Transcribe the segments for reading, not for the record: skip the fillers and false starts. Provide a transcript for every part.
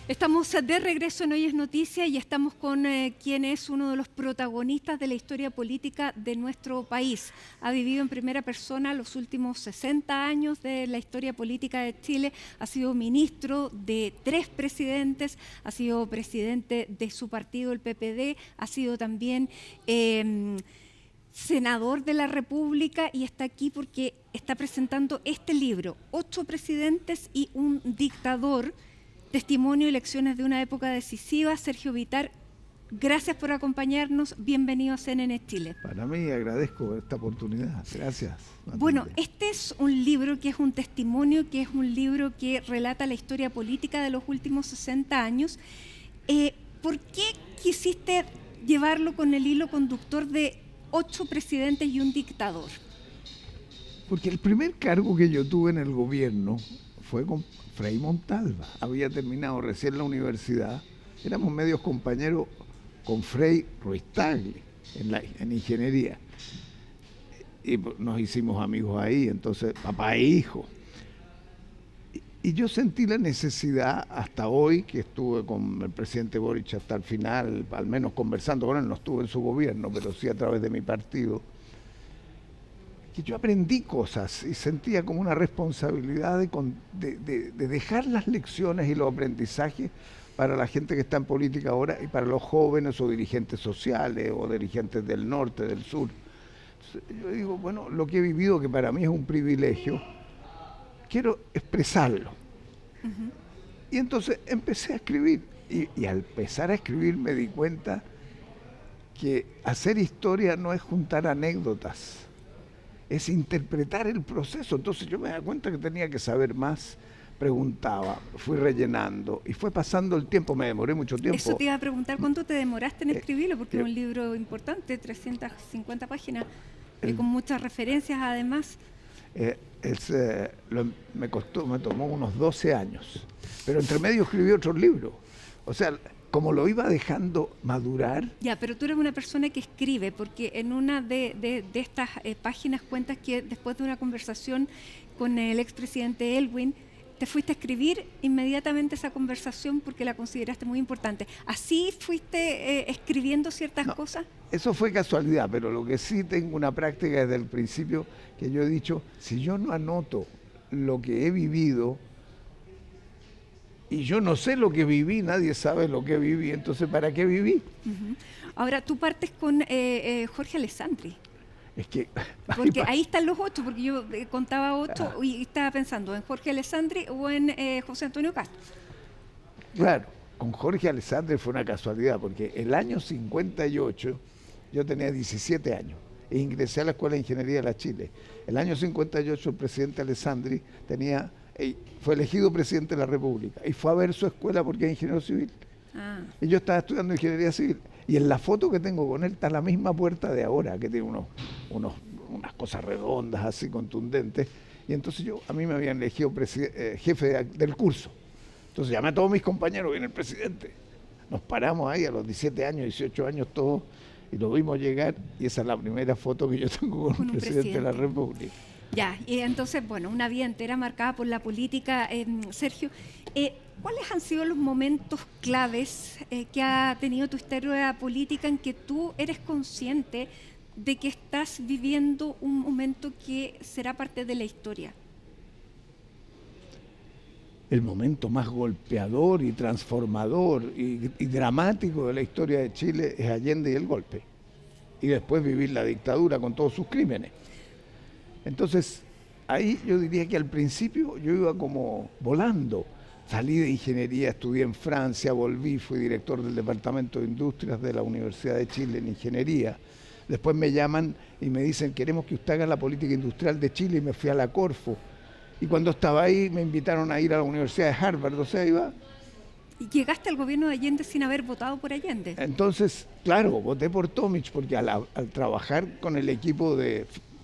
Estamos de regreso en Hoy es Noticia y estamos con quien es uno de los protagonistas de la historia política de nuestro país. Ha vivido en primera persona los últimos 60 años de la historia política de Chile, ha sido ministro de 3 presidentes, ha sido presidente de su partido, el PPD, ha sido también senador de la República y está aquí porque está presentando este libro, 8 presidentes y un dictador. Testimonio y lecciones de una época decisiva. Sergio Bitar, gracias por acompañarnos. Bienvenido a CNN Chile. Para mí agradezco esta oportunidad. Gracias. Matilde. Bueno, este es un libro que es un testimonio, que es un libro que relata la historia política de los últimos 60 años. ¿Por qué quisiste llevarlo con el hilo conductor de 8 presidentes y un dictador? Porque el primer cargo que yo tuve en el gobierno fue con Frei Montalva. Había terminado recién la universidad. Éramos medios compañeros con Frei Ruiz Tagle en ingeniería. Y nos hicimos amigos ahí, entonces papá e hijo. Y yo sentí la necesidad hasta hoy, que estuve con el presidente Boric hasta el final, al menos conversando con él, no estuve en su gobierno, pero sí a través de mi partido, que yo aprendí cosas y sentía como una responsabilidad de dejar las lecciones y los aprendizajes para la gente que está en política ahora y para los jóvenes o dirigentes sociales o dirigentes del norte, del sur. Entonces, yo digo, bueno, lo que he vivido, que para mí es un privilegio, quiero expresarlo. Y entonces empecé a escribir y al empezar a escribir me di cuenta que hacer historia no es juntar anécdotas, es interpretar el proceso. Entonces yo me di cuenta que tenía que saber más, preguntaba, fui rellenando y fue pasando el tiempo, me demoré mucho tiempo. Eso te iba a preguntar, ¿cuánto te demoraste en escribirlo? Porque es un libro importante, 350 páginas, con muchas referencias además. Me tomó unos 12 años, pero entre medio escribí otro libro. O sea, como lo iba dejando madurar. Ya, pero tú eres una persona que escribe, porque en una de estas páginas cuentas que después de una conversación con el expresidente Elwin, te fuiste a escribir inmediatamente esa conversación porque la consideraste muy importante. ¿Así fuiste escribiendo ciertas cosas? Eso fue casualidad, pero lo que sí tengo una práctica desde el principio, que yo he dicho, si yo no anoto lo que he vivido, y yo no sé lo que viví, nadie sabe lo que viví, entonces ¿para qué viví? Ahora, tú partes con Jorge Alessandri. Es que, porque ahí están los 8, porque yo contaba 8 y estaba pensando en Jorge Alessandri o en José Antonio Castro. Claro, con Jorge Alessandri fue una casualidad, porque el año 58 yo tenía 17 años e ingresé a la Escuela de Ingeniería de la Chile. El año 58 el presidente Alessandri fue elegido presidente de la República y fue a ver su escuela porque es ingeniero civil. Y yo estaba estudiando ingeniería civil. Y en la foto que tengo con él está la misma puerta de ahora, que tiene unas cosas redondas así contundentes. Y entonces a mí me habían elegido jefe del curso. Entonces llamé a todos mis compañeros, viene el presidente. Nos paramos ahí a los 17 años, 18 años todos, y lo vimos llegar. Y esa es la primera foto que yo tengo con un presidente de la República. Ya, y entonces, bueno, una vida entera marcada por la política. Sergio, ¿cuáles han sido los momentos claves que ha tenido tu historia política en que tú eres consciente de que estás viviendo un momento que será parte de la historia? El momento más golpeador y transformador y dramático de la historia de Chile es Allende y el golpe. Y después vivir la dictadura con todos sus crímenes. Entonces, ahí yo diría que al principio yo iba como volando. Salí de ingeniería, estudié en Francia, volví, fui director del Departamento de Industrias de la Universidad de Chile en ingeniería. Después me llaman y me dicen, queremos que usted haga la política industrial de Chile, y me fui a la Corfo. Y cuando estaba ahí me invitaron a ir a la Universidad de Harvard, o sea, iba... ¿Y llegaste al gobierno de Allende sin haber votado por Allende? Entonces, claro, voté por Tomic porque al trabajar con el equipo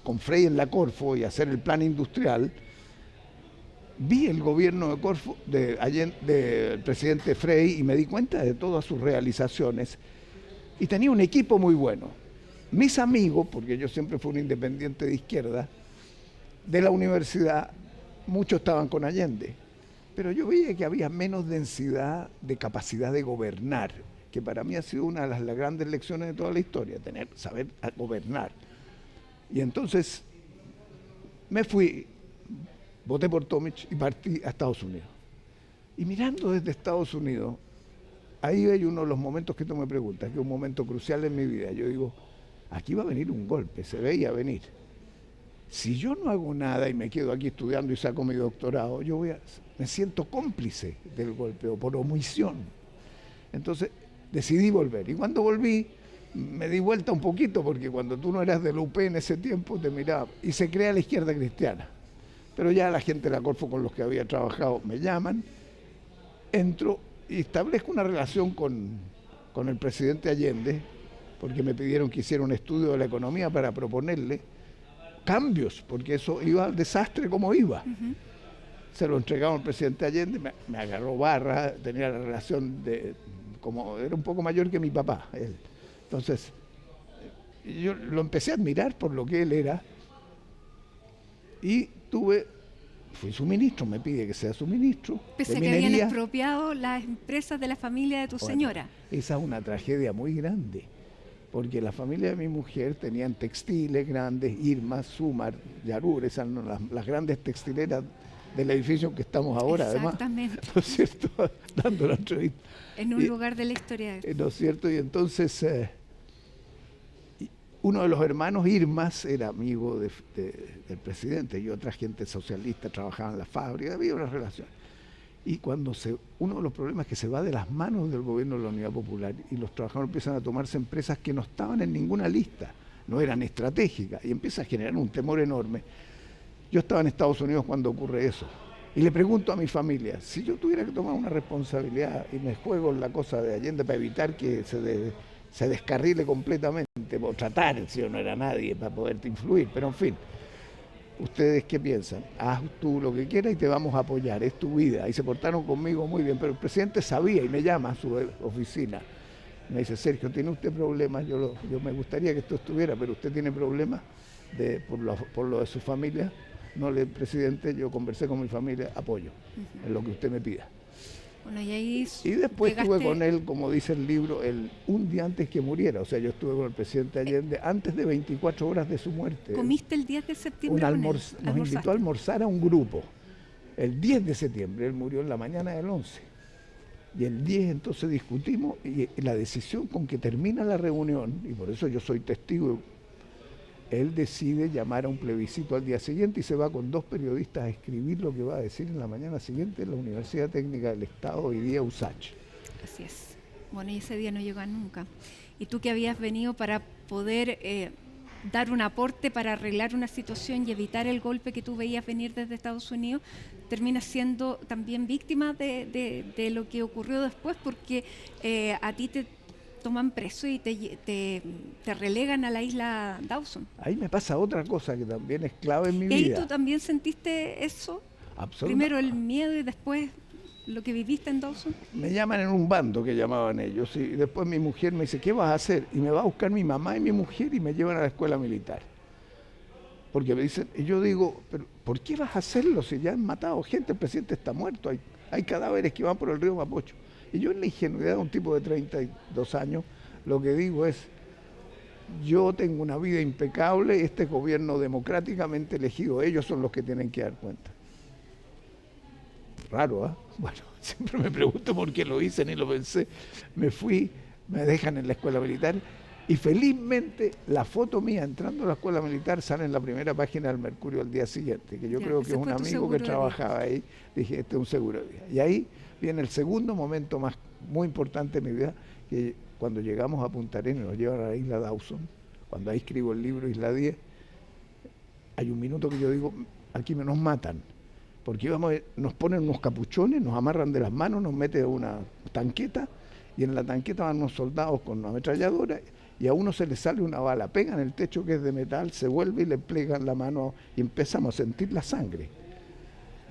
con Frei en la Corfo y hacer el plan industrial, vi el gobierno de Corfo, del presidente Frei, y me di cuenta de todas sus realizaciones. Y tenía un equipo muy bueno. Mis amigos, porque yo siempre fui un independiente de izquierda, de la universidad, muchos estaban con Allende. pero yo veía que había menos densidad de capacidad de gobernar, que para mí ha sido una de las grandes lecciones de toda la historia, saber gobernar. Y entonces me fui, voté por Tomic y partí a Estados Unidos. Y mirando desde Estados Unidos, ahí hay uno de los momentos que tú me preguntas, que es un momento crucial en mi vida. Yo digo, aquí va a venir un golpe, se veía venir. Si yo no hago nada y me quedo aquí estudiando y saco mi doctorado, me siento cómplice del golpe o por omisión. Entonces decidí volver. Y cuando volví, me di vuelta un poquito, porque cuando tú no eras del UP en ese tiempo, te miraba. Y se crea la izquierda cristiana. Pero ya la gente de la Corfo con los que había trabajado me llaman, entro y establezco una relación con el presidente Allende, porque me pidieron que hiciera un estudio de la economía para proponerle cambios, porque eso iba al desastre como iba. Se lo entregaba al presidente Allende, me agarró barra, tenía la relación como era un poco mayor que mi papá, él. Entonces, yo lo empecé a admirar por lo que él era y fui su ministro, me pide que sea su ministro. Pese a que habían expropiado las empresas de la familia de tu señora. Esa es una tragedia muy grande, porque la familia de mi mujer tenían textiles grandes, Irma, Sumar, Yarur, esas son las grandes textileras del edificio que estamos ahora, exactamente, además, ¿no es cierto? Dando la entrevista. En un lugar de la historia. ¿No es cierto? Y entonces uno de los hermanos, Irmas, era amigo del presidente y otra gente socialista trabajaba en la fábrica, había una relación. Y cuando uno de los problemas es que se va de las manos del gobierno de la Unidad Popular y los trabajadores empiezan a tomarse empresas que no estaban en ninguna lista, no eran estratégicas, y empieza a generar un temor enorme. Yo estaba en Estados Unidos cuando ocurre eso, y le pregunto a mi familia, si yo tuviera que tomar una responsabilidad y me juego en la cosa de Allende para evitar que se descarrile completamente, o tratar, si yo no era nadie para poderte influir, pero en fin, ¿ustedes qué piensan? Haz tú lo que quieras y te vamos a apoyar, es tu vida. Y se portaron conmigo muy bien, pero el presidente sabía y me llama a su oficina. Me dice, Sergio, ¿tiene usted problemas? Yo me gustaría que esto estuviera, pero usted tiene problemas por lo de su familia. No, presidente, yo conversé con mi familia, apoyo en lo que usted me pida. Bueno, y después estuve con él, como dice el libro, un día antes que muriera. O sea, yo estuve con el presidente Allende antes de 24 horas de su muerte. ¿Comiste el 10 de septiembre con él? Nos invitó a almorzar a un grupo. El 10 de septiembre, él murió en la mañana del 11. Y el 10 entonces discutimos y la decisión con que termina la reunión, y por eso yo soy testigo, él decide llamar a un plebiscito al día siguiente y se va con 2 periodistas a escribir lo que va a decir en la mañana siguiente en la Universidad Técnica del Estado, hoy día USACH. Así es. Bueno, y ese día no llegó nunca. Y tú que habías venido para poder dar un aporte para arreglar una situación y evitar el golpe que tú veías venir desde Estados Unidos, terminas siendo también víctima de lo que ocurrió después, porque a ti te toman preso y te relegan a la isla Dawson. Ahí me pasa otra cosa que también es clave en mi vida. ¿Y tú también sentiste eso? Absolutamente. Primero el miedo y después lo que viviste en Dawson. Me llaman en un bando, que llamaban ellos, y después mi mujer me dice, ¿qué vas a hacer? Y me va a buscar mi mamá y mi mujer y me llevan a la escuela militar. Porque me dicen, y yo digo, ¿pero por qué vas a hacerlo si ya han matado gente? El presidente está muerto, hay cadáveres que van por el río Mapocho. Y yo en la ingenuidad de un tipo de 32 años, lo que digo es, yo tengo una vida impecable, este gobierno democráticamente elegido, ellos son los que tienen que dar cuenta. Raro, ¿ah? Bueno, siempre me pregunto por qué lo hice, ni lo pensé. Me fui, me dejan en la escuela militar y felizmente la foto mía entrando a la escuela militar sale en la primera página del Mercurio al día siguiente, que yo creo que es un amigo que trabajaba ahí. Dije, este es un seguro de vida. Y ahí viene el segundo momento muy importante de mi vida, que cuando llegamos a Punta Arenas, nos llevan a la isla Dawson, cuando ahí escribo el libro Isla 10, hay un minuto que yo digo, aquí nos matan, porque nos ponen unos capuchones, nos amarran de las manos, nos meten una tanqueta, y en la tanqueta van unos soldados con una ametralladora, y a uno se le sale una bala, pegan el techo que es de metal, se vuelve y le plegan la mano, y empezamos a sentir la sangre,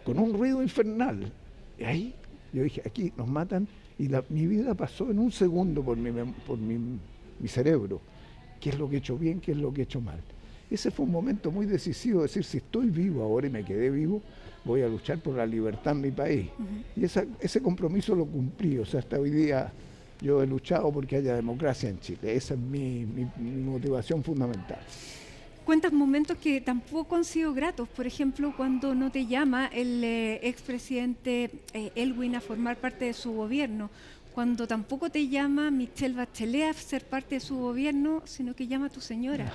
con un ruido infernal. Y ahí yo dije, aquí nos matan, y mi vida pasó en un segundo por mi cerebro. ¿Qué es lo que he hecho bien? ¿Qué es lo que he hecho mal? Ese fue un momento muy decisivo, decir, si estoy vivo ahora y me quedé vivo, voy a luchar por la libertad en mi país. Y ese compromiso lo cumplí, o sea, hasta hoy día yo he luchado porque haya democracia en Chile. Esa es mi motivación fundamental. Cuentas momentos que tampoco han sido gratos, por ejemplo, cuando no te llama el expresidente Elwin a formar parte de su gobierno, cuando tampoco te llama Michelle Bachelet a ser parte de su gobierno, sino que llama a tu señora.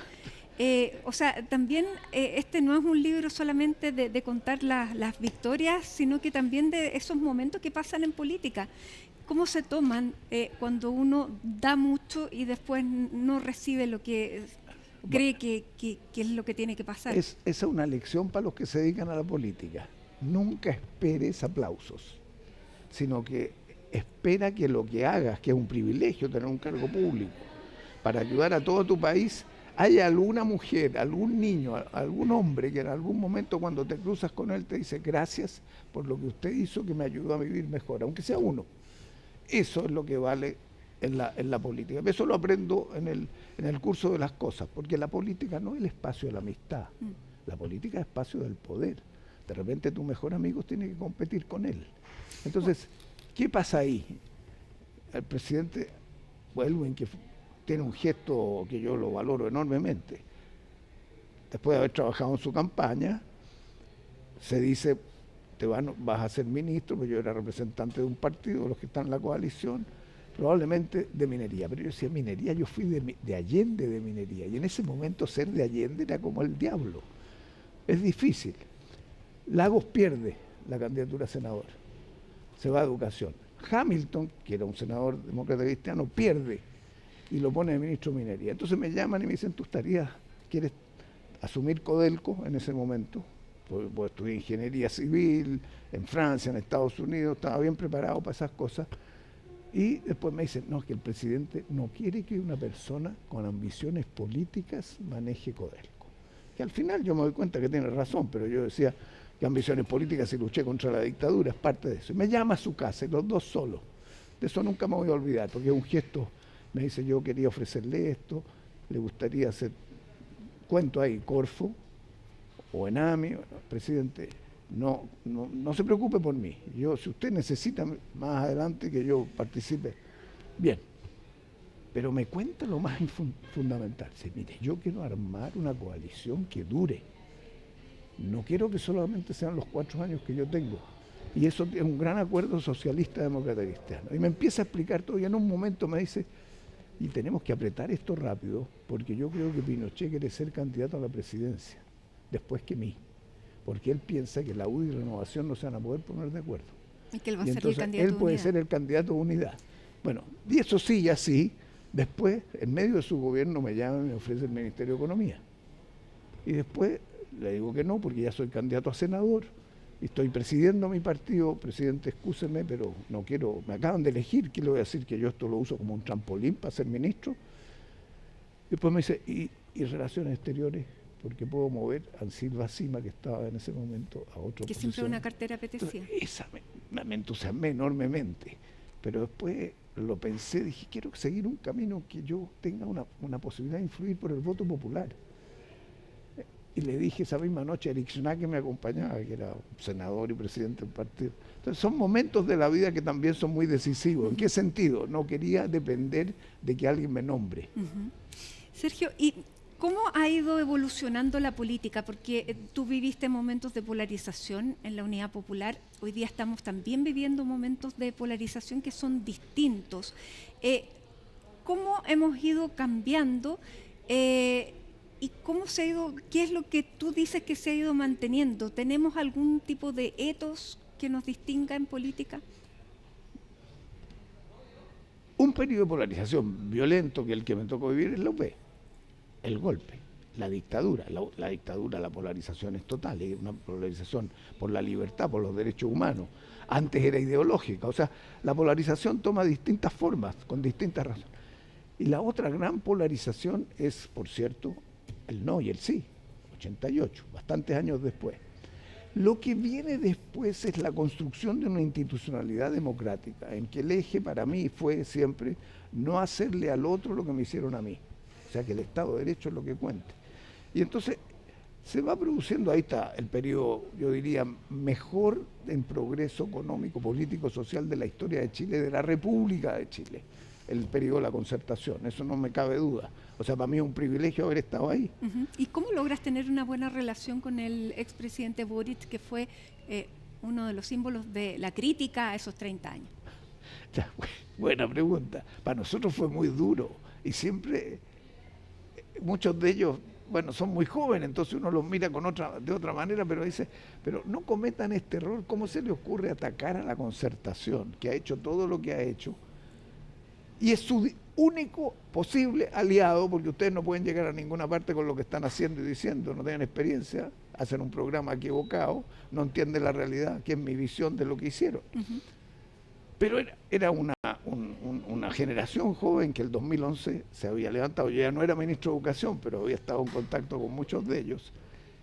O sea, también este no es un libro solamente de contar las victorias, sino que también de esos momentos que pasan en política. ¿Cómo se toman cuando uno da mucho y después no recibe lo que cree que es lo que tiene que pasar? Esa es una lección para los que se dedican a la política. Nunca esperes aplausos, sino que espera que lo que hagas, que es un privilegio tener un cargo público, para ayudar a todo tu país, haya alguna mujer, algún niño, algún hombre que en algún momento cuando te cruzas con él te dice gracias por lo que usted hizo que me ayudó a vivir mejor, aunque sea uno. Eso es lo que vale en la política. Eso lo aprendo en el curso de las cosas, porque la política no es el espacio de la amistad, la política es el espacio del poder. De repente tu mejor amigo tiene que competir con él. Entonces, ¿qué pasa ahí? El presidente Elwin, que tiene un gesto que yo lo valoro enormemente, después de haber trabajado en su campaña, se dice, vas a ser ministro, porque yo era representante de un partido, de los que están en la coalición, probablemente de minería. Pero yo decía, minería, yo fui de Allende de minería, y en ese momento ser de Allende era como el diablo. Es difícil. Lagos pierde la candidatura a senador, se va a educación. Hamilton, que era un senador demócrata cristiano, pierde y lo pone de ministro de minería. Entonces me llaman y me dicen, ¿quieres asumir Codelco en ese momento? Pues estudié ingeniería civil en Francia, en Estados Unidos, estaba bien preparado para esas cosas. Y después me dicen, no, es que el presidente no quiere que una persona con ambiciones políticas maneje Codelco. Que al final yo me doy cuenta que tiene razón, pero yo decía que ambiciones políticas y luché contra la dictadura, es parte de eso. Y me llama a su casa, y los dos solos. De eso nunca me voy a olvidar, porque es un gesto, me dice, yo quería ofrecerle esto, le gustaría hacer, cuento ahí, Corfo, o Enami, presidente, no se preocupe por mí. Yo, si usted necesita más adelante que yo participe, bien. Pero me cuenta lo más fundamental. Dice, mire, yo quiero armar una coalición que dure. No quiero que solamente sean los 4 años que yo tengo. Y eso es un gran acuerdo socialista demócrata cristiano. Y me empieza a explicar todo y en un momento me dice, y tenemos que apretar esto rápido, porque yo creo que Pinochet quiere ser candidato a la presidencia, después que mí. Porque él piensa que la UDI y Renovación no se van a poder poner de acuerdo. Y que él va a ser el candidato él puede ser el candidato de unidad. Bueno, y eso sí, y así. Después, en medio de su gobierno, me llama y me ofrece el Ministerio de Economía. Y después le digo que no, porque ya soy candidato a senador y estoy presidiendo mi partido. Presidente, excúseme, pero no quiero, me acaban de elegir, ¿qué le voy a decir? Que yo esto lo uso como un trampolín para ser ministro. Después me dice, ¿y relaciones exteriores? Porque puedo mover a Silva Sima, que estaba en ese momento, a otra posición. Que siempre una cartera apetecía. Esa me entusiasmé enormemente. Pero después lo pensé, dije, quiero seguir un camino que yo tenga una posibilidad de influir por el voto popular. Y le dije esa misma noche a Eric Schnack, que me acompañaba, que era senador y presidente del partido. Entonces son momentos de la vida que también son muy decisivos. ¿En qué sentido? No quería depender de que alguien me nombre. Sergio, ¿y cómo ha ido evolucionando la política? Porque tú viviste momentos de polarización en la Unidad Popular. Hoy día estamos también viviendo momentos de polarización que son distintos. ¿Cómo hemos ido cambiando? ¿Y cómo se ha ido, qué es lo que tú dices que se ha ido manteniendo? ¿Tenemos algún tipo de etos que nos distinga en política? Un periodo de polarización violento que el que me tocó vivir es la UP. El golpe, la dictadura. La dictadura, la polarización es total, es una polarización por la libertad, por los derechos humanos. Antes era ideológica, o sea, la polarización toma distintas formas, con distintas razones. Y la otra gran polarización es, por cierto, el no y el sí, 88, bastantes años después. Lo que viene después es la construcción de una institucionalidad democrática, en que el eje para mí fue siempre no hacerle al otro lo que me hicieron a mí. O sea, que el Estado de Derecho es lo que cuente. Y entonces se va produciendo, ahí está el periodo, yo diría, mejor en progreso económico, político, social de la historia de Chile, de la República de Chile, el periodo de la Concertación, eso no me cabe duda. O sea, para mí es un privilegio haber estado ahí. ¿Y cómo logras tener una buena relación con el expresidente Boric, que fue uno de los símbolos de la crítica a esos 30 años? Buena pregunta. Para nosotros fue muy duro y siempre, muchos de ellos, bueno, son muy jóvenes, entonces uno los mira de otra manera, pero dice, pero no cometan este error. ¿Cómo se le ocurre atacar a la Concertación, que ha hecho todo lo que ha hecho? Y es su único posible aliado, porque ustedes no pueden llegar a ninguna parte con lo que están haciendo y diciendo, no tienen experiencia, hacen un programa equivocado, no entienden la realidad, que es mi visión de lo que hicieron. Pero era una generación joven que el 2011 se había levantado. Yo ya no era ministro de Educación, pero había estado en contacto con muchos de ellos.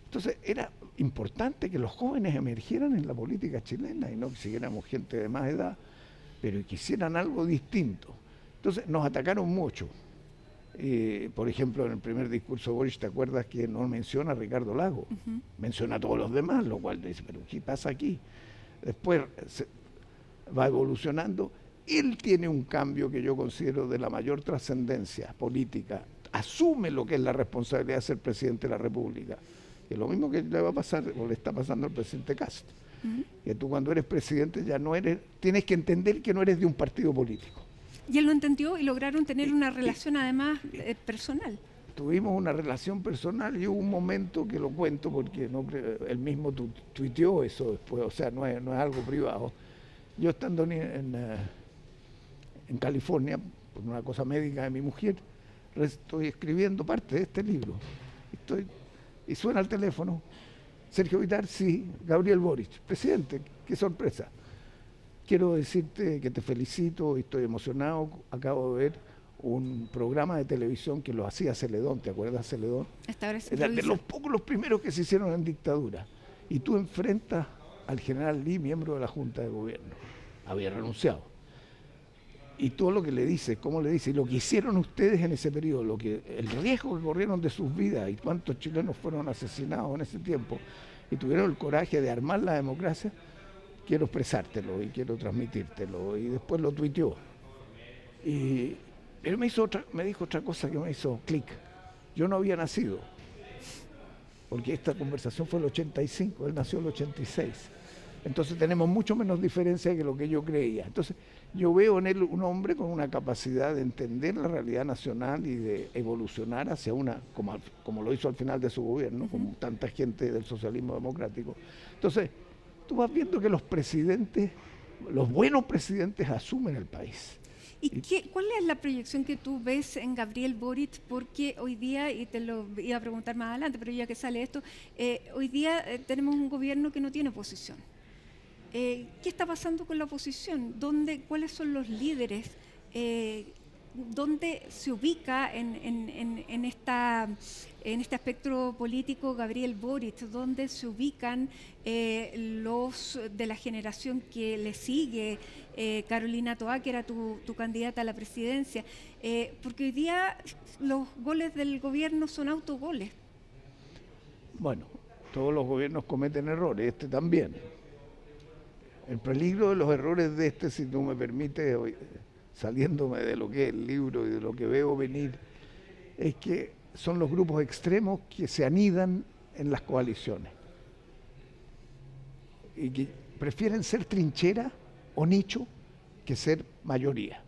Entonces era importante que los jóvenes emergieran en la política chilena y no que siguiéramos gente de más edad, pero que hicieran algo distinto. Entonces nos atacaron mucho. Por ejemplo, en el primer discurso de Boric, ¿te acuerdas que no menciona a Ricardo Lagos? Menciona a todos los demás, lo cual dice, pero ¿qué pasa aquí? Después va evolucionando. Él tiene un cambio que yo considero de la mayor trascendencia política. Asume lo que es la responsabilidad de ser presidente de la República. Que es lo mismo que le va a pasar o le está pasando al presidente Kast. Que tú cuando eres presidente ya no eres, tienes que entender que no eres de un partido político. Y él lo entendió y lograron tener una relación además personal. Tuvimos una relación personal y hubo un momento que lo cuento porque no, él mismo tuiteó eso después, o sea, no es algo privado. Yo estando en California, por una cosa médica de mi mujer, estoy escribiendo parte de este libro. Y suena el teléfono. Sergio Vitar, sí, Gabriel Boric, presidente, qué sorpresa. Quiero decirte que te felicito y estoy emocionado. Acabo de ver un programa de televisión que lo hacía Celedón, ¿te acuerdas Celedón? Era de los primeros que se hicieron en dictadura. Y tú enfrentas al general Lee, miembro de la Junta de Gobierno. Había renunciado. Y todo lo que le dice, cómo le dice, y lo que hicieron ustedes en ese periodo, el riesgo que corrieron de sus vidas y cuántos chilenos fueron asesinados en ese tiempo y tuvieron el coraje de armar la democracia, quiero expresártelo y quiero transmitírtelo. Y después lo tuiteó. Y él me dijo otra cosa que me hizo clic. Yo no había nacido, porque esta conversación fue el 85, él nació el 86. Entonces tenemos mucho menos diferencia que lo que yo creía. Entonces yo veo en él un hombre con una capacidad de entender la realidad nacional y de evolucionar hacia una, como lo hizo al final de su gobierno, como tanta gente del socialismo democrático. Entonces tú vas viendo que los presidentes, los buenos presidentes asumen el país. ¿Y cuál es la proyección que tú ves en Gabriel Boric? Porque hoy día, y te lo iba a preguntar más adelante, pero ya que sale esto, hoy día tenemos un gobierno que no tiene oposición. ¿Qué está pasando con la oposición? ¿Cuáles son los líderes? ¿Dónde se ubica en este aspecto político Gabriel Boric? ¿Dónde se ubican los de la generación que le sigue? Carolina Toá, que era tu candidata a la presidencia. Porque hoy día los goles del gobierno son autogoles. Bueno, todos los gobiernos cometen errores, este también. El peligro de los errores de este, si tú me permites, saliéndome de lo que es el libro y de lo que veo venir, es que son los grupos extremos que se anidan en las coaliciones y que prefieren ser trinchera o nicho que ser mayoría.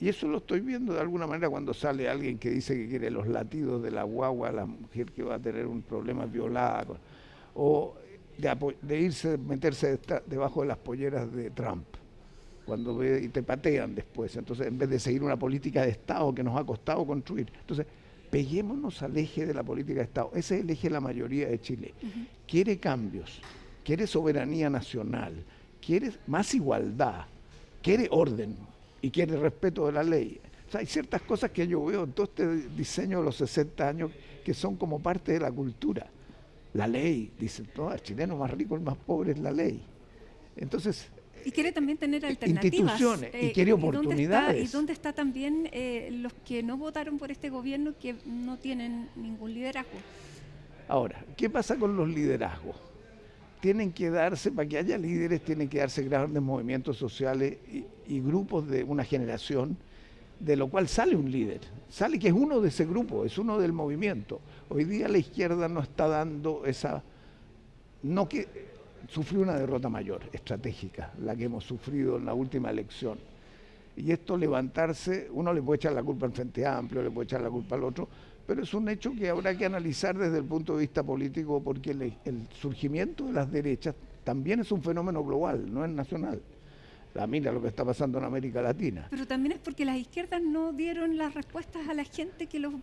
Y eso lo estoy viendo de alguna manera cuando sale alguien que dice que quiere los latidos de la guagua, la mujer que va a tener un problema violada, o de meterse debajo de las polleras de Trump, cuando ve y te patean después. Entonces, en vez de seguir una política de Estado que nos ha costado construir, entonces peguémonos al eje de la política de Estado. Ese es el eje de la mayoría de Chile. Quiere cambios, quiere soberanía nacional, quiere más igualdad, quiere orden y quiere respeto de la ley. O sea, hay ciertas cosas que yo veo en todo este diseño de los 60 años que son como parte de la cultura. La ley, dicen, el chileno más rico, el más pobre es la ley. Entonces, Y quiere también tener alternativas. Instituciones, y quiere oportunidades. ¿Y dónde está también los que no votaron por este gobierno que no tienen ningún liderazgo? Ahora, ¿qué pasa con los liderazgos? Tienen que darse, para que haya líderes, tienen que darse grandes movimientos sociales y grupos de una generación, de lo cual sale un líder, sale que es uno de ese grupo, es uno del movimiento. Hoy día la izquierda no está dando esa, no que sufrió una derrota mayor, estratégica, la que hemos sufrido en la última elección. Y esto levantarse, uno le puede echar la culpa al Frente Amplio, le puede echar la culpa al otro, pero es un hecho que habrá que analizar desde el punto de vista político, porque el surgimiento de las derechas también es un fenómeno global, no es nacional. Mira lo que está pasando en América Latina. Pero también es porque las izquierdas no dieron las respuestas a la gente que los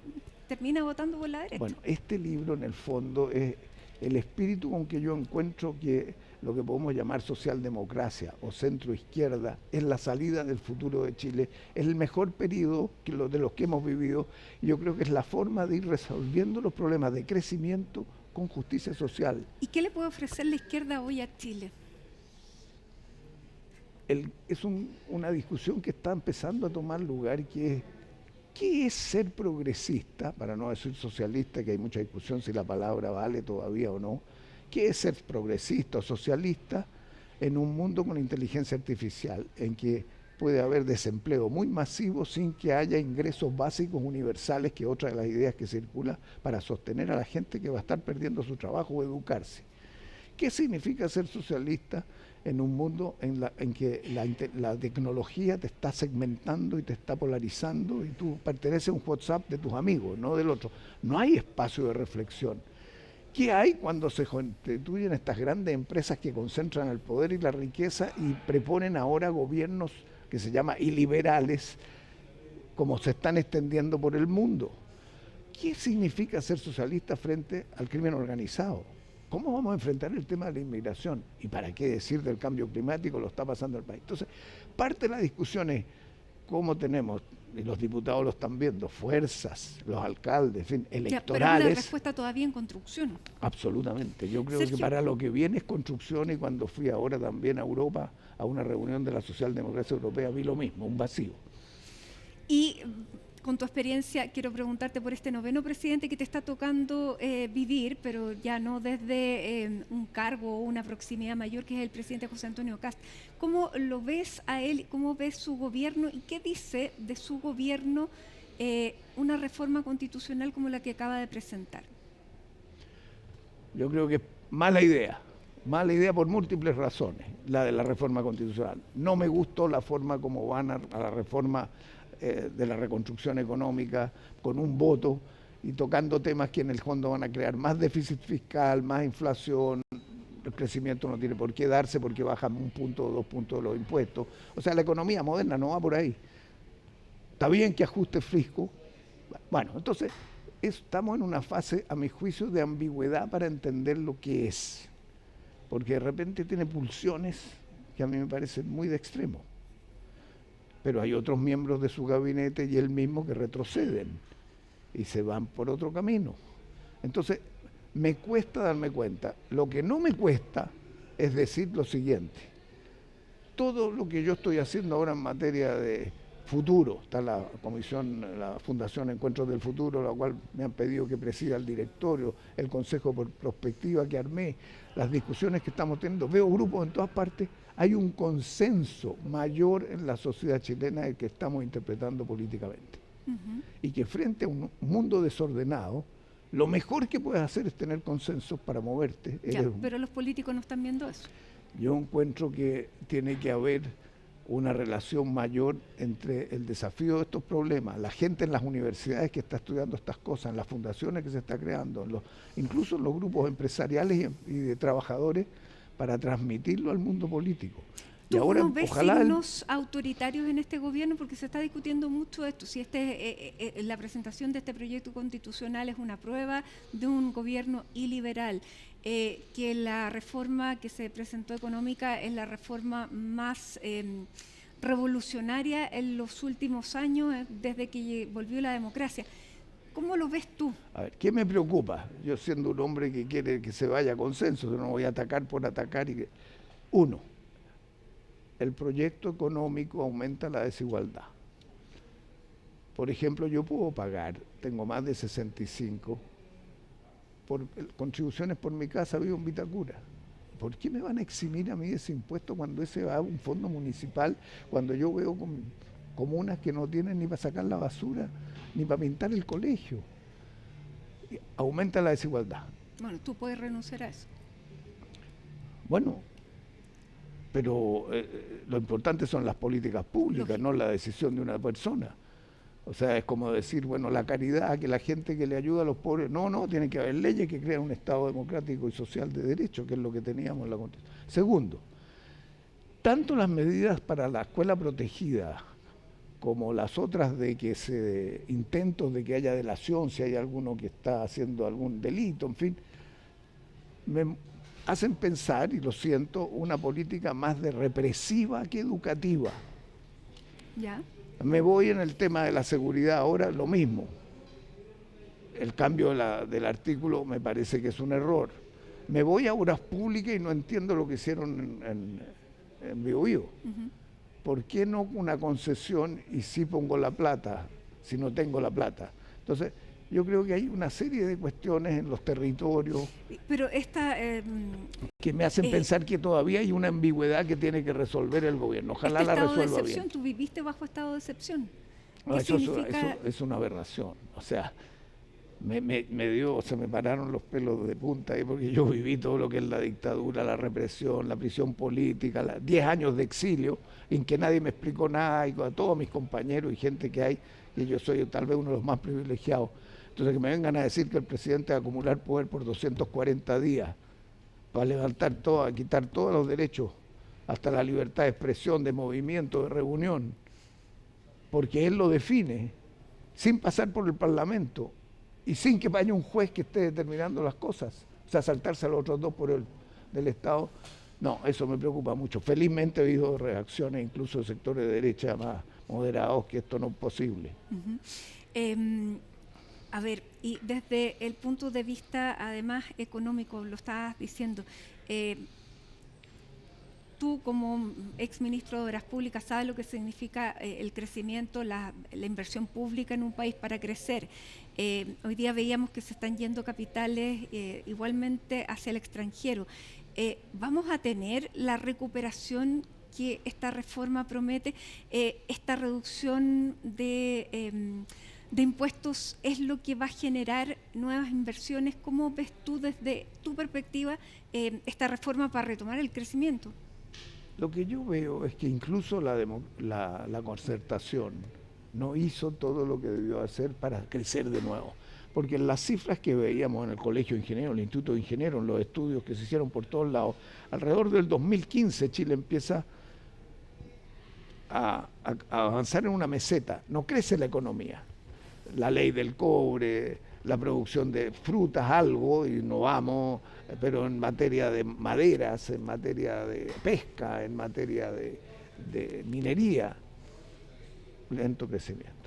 termina votando por la derecha. Bueno, este libro en el fondo es el espíritu con que yo encuentro que lo que podemos llamar socialdemocracia o centro-izquierda es la salida del futuro de Chile, es el mejor periodo de los que hemos vivido, y yo creo que es la forma de ir resolviendo los problemas de crecimiento con justicia social. ¿Y qué le puede ofrecer la izquierda hoy a Chile? Es una discusión que está empezando a tomar lugar, que es ¿qué es ser progresista? Para no decir socialista, que hay mucha discusión si la palabra vale todavía o no. ¿Qué es ser progresista o socialista en un mundo con inteligencia artificial, en que puede haber desempleo muy masivo sin que haya ingresos básicos universales, que es otra de las ideas que circula, para sostener a la gente que va a estar perdiendo su trabajo o educarse? ¿Qué significa ser socialista en un mundo en que la tecnología te está segmentando y te está polarizando y tú perteneces a un WhatsApp de tus amigos, no del otro? No hay espacio de reflexión. ¿Qué hay cuando se constituyen estas grandes empresas que concentran el poder y la riqueza y proponen ahora gobiernos que se llaman iliberales, como se están extendiendo por el mundo? ¿Qué significa ser socialista frente al crimen organizado? ¿Cómo vamos a enfrentar el tema de la inmigración? ¿Y para qué decir del cambio climático? Lo está pasando el país. Entonces, parte de la discusión es cómo tenemos, y los diputados lo están viendo, fuerzas, los alcaldes, en fin, electorales. Pero una respuesta todavía en construcción. Absolutamente. Yo creo Sergio, que para lo que viene es construcción, y cuando fui ahora también a Europa, a una reunión de la Socialdemocracia Europea, vi lo mismo, un vacío. Y con tu experiencia, quiero preguntarte por este noveno presidente que te está tocando vivir, pero ya no desde un cargo o una proximidad mayor, que es el presidente José Antonio Kast. ¿Cómo lo ves a él? ¿Cómo ves su gobierno? ¿Y qué dice de su gobierno una reforma constitucional como la que acaba de presentar? Yo creo que es mala idea por múltiples razones, la de la reforma constitucional. No me gustó la forma como van a la reforma de la reconstrucción económica, con un voto y tocando temas que en el fondo van a crear más déficit fiscal, más inflación. El crecimiento no tiene por qué darse porque bajan 1 punto o 2 puntos de los impuestos. O sea, la economía moderna no va por ahí. Está bien que ajuste fisco. Bueno, entonces estamos en una fase, a mi juicio, de ambigüedad para entender lo que es, porque de repente tiene pulsiones que a mí me parecen muy de extremo. Pero hay otros miembros de su gabinete y él mismo que retroceden y se van por otro camino. Entonces, me cuesta darme cuenta. Lo que no me cuesta es decir lo siguiente: todo lo que yo estoy haciendo ahora en materia de futuro, está la comisión, la Fundación Encuentros del Futuro, la cual me han pedido que presida el directorio, el Consejo por Prospectiva que armé, las discusiones que estamos teniendo, veo grupos en todas partes. Hay un consenso mayor en la sociedad chilena del que estamos interpretando políticamente. Y que frente a un mundo desordenado, lo mejor que puedes hacer es tener consensos para moverte. Pero los políticos no están viendo eso. Yo encuentro que tiene que haber una relación mayor entre el desafío de estos problemas, la gente en las universidades que está estudiando estas cosas, en las fundaciones que se está creando, incluso en los grupos empresariales y de trabajadores, para transmitirlo al mundo político. ¿Tú no ves signos autoritarios en este gobierno? Porque se está discutiendo mucho esto, si la presentación de este proyecto constitucional es una prueba de un gobierno iliberal, que la reforma que se presentó económica es la reforma más revolucionaria en los últimos años, desde que volvió la democracia. ¿Cómo lo ves tú? A ver, ¿qué me preocupa? Yo, siendo un hombre que quiere que se vaya a consenso, no voy a atacar por atacar. Uno, el proyecto económico aumenta la desigualdad. Por ejemplo, yo puedo pagar, tengo más de 65, por contribuciones por mi casa, vivo en Vitacura. ¿Por qué me van a eximir a mí de ese impuesto cuando ese va a un fondo municipal, cuando yo veo comunas que no tienen ni para sacar la basura, ni para pintar el colegio? Aumenta la desigualdad. Bueno, tú puedes renunciar a eso. Bueno, pero lo importante son las políticas públicas, Lógico. no la decisión de una persona. O sea, es como decir, bueno, la caridad, que la gente que le ayuda a los pobres, no, tiene que haber leyes que crean un Estado democrático y social de derecho, que es lo que teníamos en la Constitución. Segundo, tanto las medidas para la escuela protegida como las otras de que intentos de que haya delación, si hay alguno que está haciendo algún delito, en fin, me hacen pensar, y lo siento, una política más de represiva que educativa. ¿Ya? Me voy en el tema de la seguridad ahora, lo mismo. El cambio del artículo me parece que es un error. Me voy a obras públicas y no entiendo lo que hicieron en Biobío. Uh-huh. ¿Por qué no una concesión y sí pongo la plata, si no tengo la plata? Entonces, yo creo que hay una serie de cuestiones en los territorios Pero esta... que me hacen pensar que todavía hay una ambigüedad que tiene que resolver el gobierno. Ojalá este la estado de resuelva excepción, bien. tú viviste bajo estado de excepción. No, ¿Qué eso significa? es una aberración. O sea, se me pararon los pelos de punta ahí porque yo viví todo lo que es la dictadura, la represión, la prisión política, 10 años de exilio en que nadie me explicó nada, y a todos mis compañeros y gente que hay, y yo soy tal vez uno de los más privilegiados. Entonces que me vengan a decir que el presidente va a acumular poder por 240 días para levantar todo, a quitar todos los derechos, hasta la libertad de expresión, de movimiento, de reunión, porque él lo define, sin pasar por el Parlamento y sin que vaya un juez que esté determinando las cosas, o sea, saltarse a los otros dos por el del Estado. No, eso me preocupa mucho. Felizmente he oído reacciones incluso de sectores de derecha más moderados que esto no es posible. Uh-huh. A ver, y desde el punto de vista, además, económico, lo estabas diciendo, tú como exministro de Obras Públicas sabes lo que significa el crecimiento, la inversión pública en un país para crecer. Hoy día veíamos que se están yendo capitales igualmente hacia el extranjero. ¿Vamos a tener la recuperación que esta reforma promete? ¿Esta reducción de impuestos es lo que va a generar nuevas inversiones? ¿Cómo ves tú desde tu perspectiva esta reforma para retomar el crecimiento? Lo que yo veo es que incluso la concertación no hizo todo lo que debió hacer para crecer de nuevo. Porque en las cifras que veíamos en el Colegio de Ingenieros, el Instituto de Ingenieros, en los estudios que se hicieron por todos lados, alrededor del 2015 Chile empieza a avanzar en una meseta. No crece la economía. La ley del cobre, la producción de frutas, algo, innovamos, pero en materia de maderas, en materia de pesca, en materia de minería, lento crecimiento.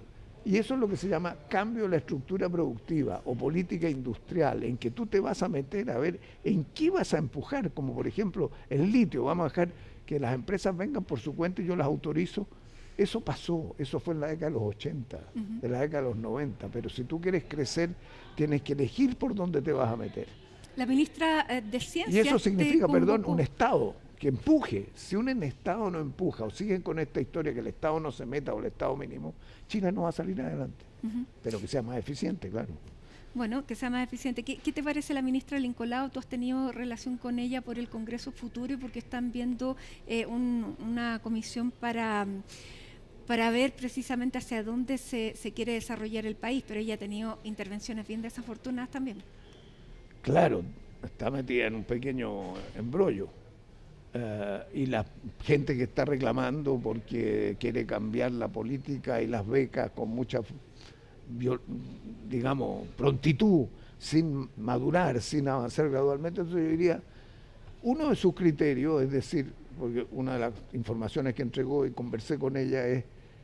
Y eso es lo que se llama cambio de la estructura productiva o política industrial, en que tú te vas a meter a ver en qué vas a empujar, como por ejemplo el litio. Vamos a dejar que las empresas vengan por su cuenta y yo las autorizo. Eso pasó, eso fue en la década de los 80, uh-huh, de la década de los 90, pero si tú quieres crecer, tienes que elegir por dónde te vas a meter. La ministra de Ciencia... Y eso significa, un Estado que empuje. Si un Estado no empuja o siguen con esta historia que el Estado no se meta o el Estado mínimo, Chile no va a salir adelante, uh-huh, pero que sea más eficiente, claro. Bueno, que sea más eficiente. ¿Qué te parece la ministra Lincoln Lado? ¿Tú has tenido relación con ella por el Congreso Futuro y porque están viendo una comisión para ver precisamente hacia dónde se quiere desarrollar el país? Pero ella ha tenido intervenciones bien desafortunadas también. Claro, está metida en un pequeño embrollo. Y la gente que está reclamando porque quiere cambiar la política y las becas con mucha, digamos, prontitud, sin madurar, sin avanzar gradualmente. Entonces yo diría, uno de sus criterios, es decir, porque una de las informaciones que entregó y conversé con ella es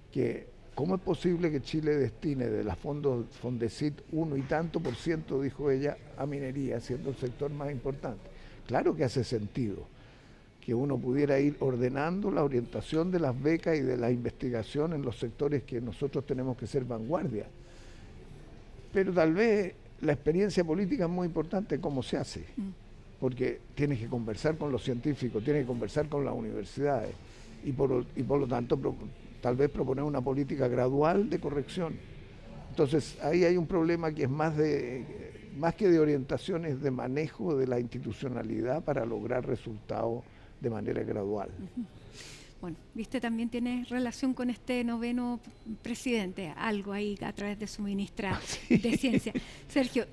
que ¿cómo es posible que Chile destine de los fondos Fondesit 1 y tanto por ciento, dijo ella, a minería, siendo el sector más importante? Claro que hace sentido, que uno pudiera ir ordenando la orientación de las becas y de la investigación en los sectores que nosotros tenemos que ser vanguardia. Pero tal vez la experiencia política es muy importante, cómo se hace, porque tienes que conversar con los científicos, tienes que conversar con las universidades y por lo tanto tal vez proponer una política gradual de corrección. Entonces ahí hay un problema que es más que de orientaciones de manejo de la institucionalidad para lograr resultados de manera gradual. Bueno, viste, también tiene relación con este noveno presidente, algo ahí a través de su ministra de Ciencia. Sergio,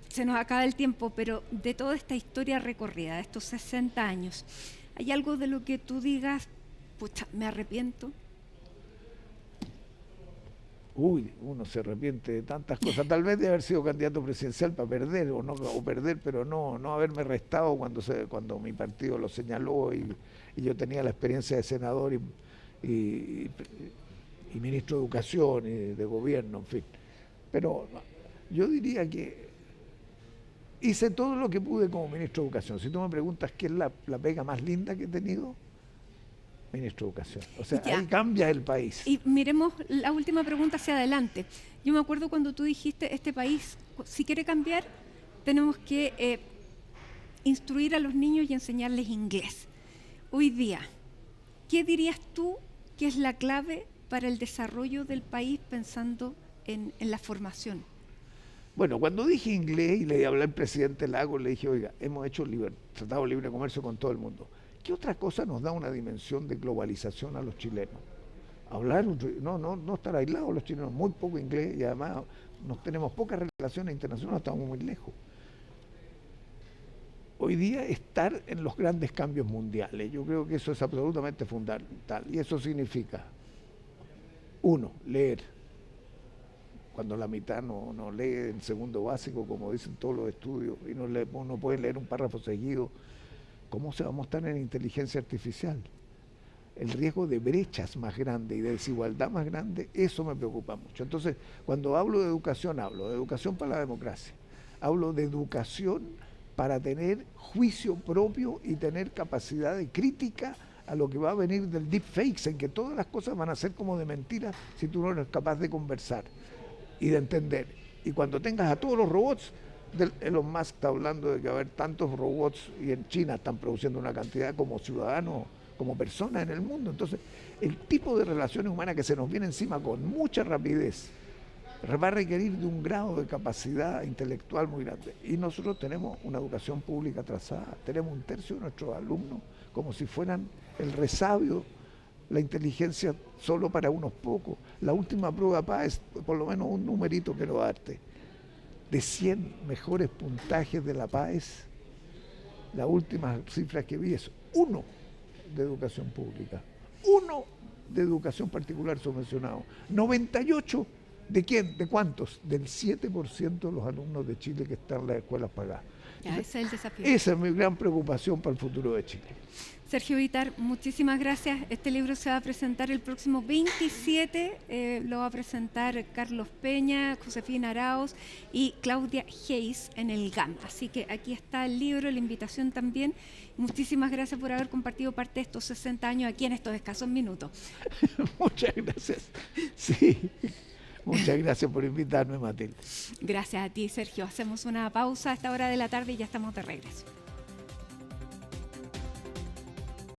se nos acaba el tiempo, pero de toda esta historia recorrida, de estos 60 años, ¿hay algo de lo que tú digas, pucha, me arrepiento? Uy, uno se arrepiente de tantas cosas, tal vez de haber sido candidato presidencial para perder o perder, pero no haberme restado cuando mi partido lo señaló y yo tenía la experiencia de senador y ministro de Educación y de Gobierno, en fin. Pero yo diría que hice todo lo que pude como ministro de Educación. Si tú me preguntas qué es la pega más linda que he tenido, ministro de Educación. O sea, ahí cambia el país. Y miremos la última pregunta hacia adelante. Yo me acuerdo cuando tú dijiste, este país, si quiere cambiar, tenemos que instruir a los niños y enseñarles inglés. Hoy día, ¿qué dirías tú que es la clave para el desarrollo del país pensando en la formación? Bueno, cuando dije inglés y le hablé al presidente Lagos, le dije, oiga, hemos hecho tratado de libre comercio con todo el mundo. ¿Qué otra cosa nos da una dimensión de globalización a los chilenos? Hablar, no estar aislados los chilenos, muy poco inglés y además tenemos pocas relaciones internacionales, estamos muy lejos. Hoy día estar en los grandes cambios mundiales, yo creo que eso es absolutamente fundamental y eso significa, uno, leer. Cuando la mitad no lee en segundo básico, como dicen todos los estudios, y no puede leer un párrafo seguido, ¿cómo se va a mostrar en inteligencia artificial? El riesgo de brechas más grande y de desigualdad más grande, eso me preocupa mucho. Entonces, cuando hablo de educación para la democracia, hablo de educación para tener juicio propio y tener capacidad de crítica a lo que va a venir del deepfakes, en que todas las cosas van a ser como de mentiras si tú no eres capaz de conversar y de entender. Y cuando tengas a todos los robots, Elon Musk está hablando de que va a haber tantos robots y en China están produciendo una cantidad como ciudadanos, como personas en el mundo. Entonces, el tipo de relaciones humanas que se nos viene encima con mucha rapidez va a requerir de un grado de capacidad intelectual muy grande. Y nosotros tenemos una educación pública atrasada, tenemos un tercio de nuestros alumnos como si fueran el resabio, la inteligencia solo para unos pocos. La última prueba PA es por lo menos un numerito que lo darte. De 100 mejores puntajes de la PAES, la última cifra que vi es 1 de educación pública, 1 de educación particular subvencionado, 98 ¿de quién? ¿De cuántos? Del 7% de los alumnos de Chile que están en las escuelas pagadas. Ese es el desafío. Esa es mi gran preocupación para el futuro de Chile. Sergio Bitar, muchísimas gracias. Este libro se va a presentar el próximo 27, lo va a presentar Carlos Peña, Josefina Arauz y Claudia Hayes en el GAM. Así que aquí está el libro, la invitación también. Muchísimas gracias por haber compartido parte de estos 60 años aquí en estos escasos minutos. Muchas gracias. Sí. Muchas gracias por invitarme, Matilde. Gracias a ti, Sergio. Hacemos una pausa a esta hora de la tarde y ya estamos de regreso.